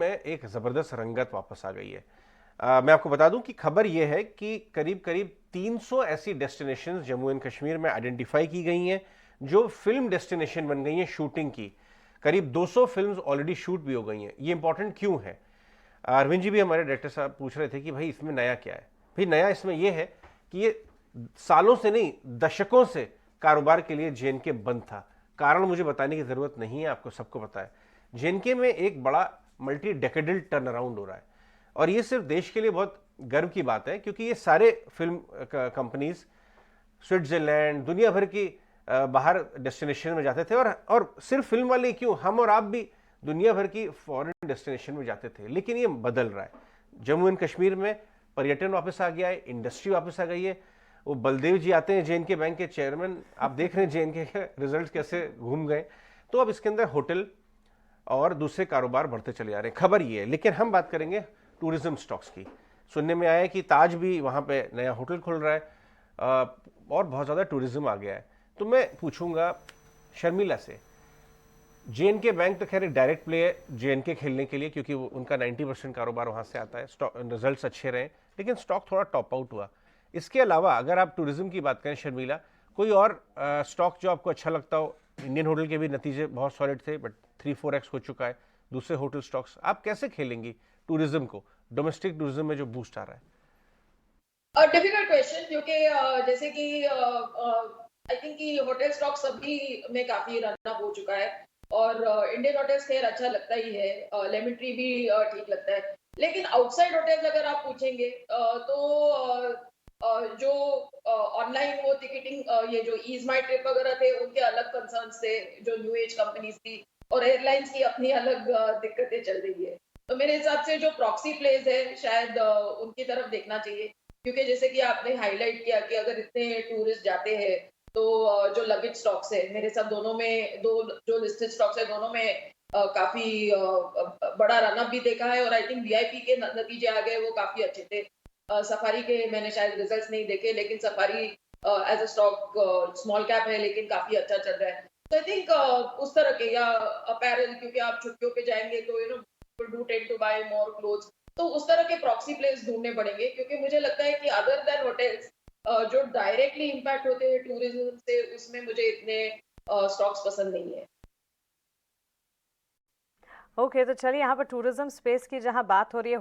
में एक ज़बरदस्त रंगत वापस आ गई है। मैं आपको बता दूं कि खबर यह है कि करीब करीब 300 ऐसी डेस्टिनेशंस जम्मू एंड कश्मीर में आइडेंटिफाई की गई हैं जो फिल्म डेस्टिनेशन बन गई हैं शूटिंग की। करीब 200 फिल्म्स ऑलरेडी शूट भी हो गई हैं। ये इंपॉर्टेंट क्यों है? अरविंद जी भी हमारे डायरेक्टर साहब पूछ रहे थे कि भाई इसमें नया क्या है। भाई नया इसमें यह है कि ये सालों से नहीं दशकों से कारोबार के लिए जेएनके बंद था। कारण मुझे बताने की जरूरत नहीं है, आपको सबको पता है। जेएनके में एक बड़ा मल्टी डेकेडल टर्न अराउंड हो रहा है और ये सिर्फ देश के लिए बहुत गर्व की बात है क्योंकि ये सारे फिल्म कंपनीज स्विट्जरलैंड दुनिया भर की बाहर डेस्टिनेशन में जाते थे और सिर्फ फिल्म वाले क्यों, हम और आप भी दुनिया भर की फॉरेन डेस्टिनेशन में जाते थे। लेकिन ये बदल रहा है। जम्मू एंड कश्मीर में पर्यटन वापस आ गया है, इंडस्ट्री वापस आ गई है। वो बलदेव जी आते हैं जेएनके बैंक के चेयरमैन, आप देख रहे हैं जेएनके के रिजल्ट कैसे घूम गए। तो अब इसके अंदर होटल और दूसरे कारोबार बढ़ते चले जा रहे हैं। खबर ये है। लेकिन हम बात करेंगे टूरिज्म स्टॉक्स की। सुनने में आया है कि ताज भी वहां पे नया होटल खुल रहा है और बहुत ज़्यादा टूरिज्म आ गया है। तो मैं पूछूंगा शर्मिला से, जेएनके बैंक तो खैर डायरेक्ट प्ले है जेएनके खेलने के लिए क्योंकि उनका 90% कारोबार वहां से आता है, रिजल्ट्स अच्छे रहे, लेकिन स्टॉक थोड़ा टॉप आउट हुआ। इसके अलावा अगर आप टूरिज्म की बात करें शर्मिला, कोई और स्टॉक जो आपको अच्छा लगता हो? इंडियन होटल के भी नतीजे बहुत सॉलिड थे बट 3-4x हो चुका है। दूसरे होटल स्टॉक्स आप कैसे खेलेंगी टूरिज्म को, डोमेस्टिक टूरिज्म में जो बूस्ट आ रहा है? डिफिकल्ट क्वेश्चन क्योंकि जैसे कि आई थिंक कि होटल स्टॉक सभी में काफी रन अप हो चुका है और इंडियन होटल्स खैर अच्छा लगता ही है, लेमन ट्री भी ठीक लगता है। लेकिन आउटसाइड होटल्स अगर आप पूछेंगे जो ऑनलाइन वो टिकटिंग ये जो ईज माई ट्रिप वगैरह थे उनके अलग कंसर्न्स थे, जो न्यू एज कंपनीज थी, और एयरलाइंस की अपनी अलग दिक्कतें चल रही है। तो मेरे हिसाब से जो प्रॉक्सी प्लेस है शायद उनकी तरफ देखना चाहिए, क्योंकि जैसे कि आपने हाईलाइट किया कि अगर इतने टूरिस्ट जाते हैं तो जो लगेज स्टॉक्स है मेरे साथ दोनों में, दो जो लिस्टेड स्टॉक्स है दोनों में काफी बड़ा रनअप भी देखा है और आई थिंक वीआईपी के नतीजे आ गए वो काफी अच्छे थे। सफारी के मैंने शायद रिजल्ट्स नहीं देखे, लेकिन Safari as a stock small cap है लेकिन काफी अच्छा चल रहा है। तो आई थिंक उस तरह के या अपैरल, क्योंकि आप छुट्टियों पे जाएंगे तो do tend to buy more clothes, तो उस तरह के प्रॉक्सी प्लेस ढूंढने पड़ेंगे, क्योंकि मुझे लगता है कि अदर देन होटल्स जो डायरेक्टली इम्पैक्ट होते हैं टूरिज्म से उसमें मुझे इतने स्टॉक्स पसंद नहीं है। ओके, तो चलिए यहाँ पर टूरिज्म स्पेस की जहाँ बात हो रही है,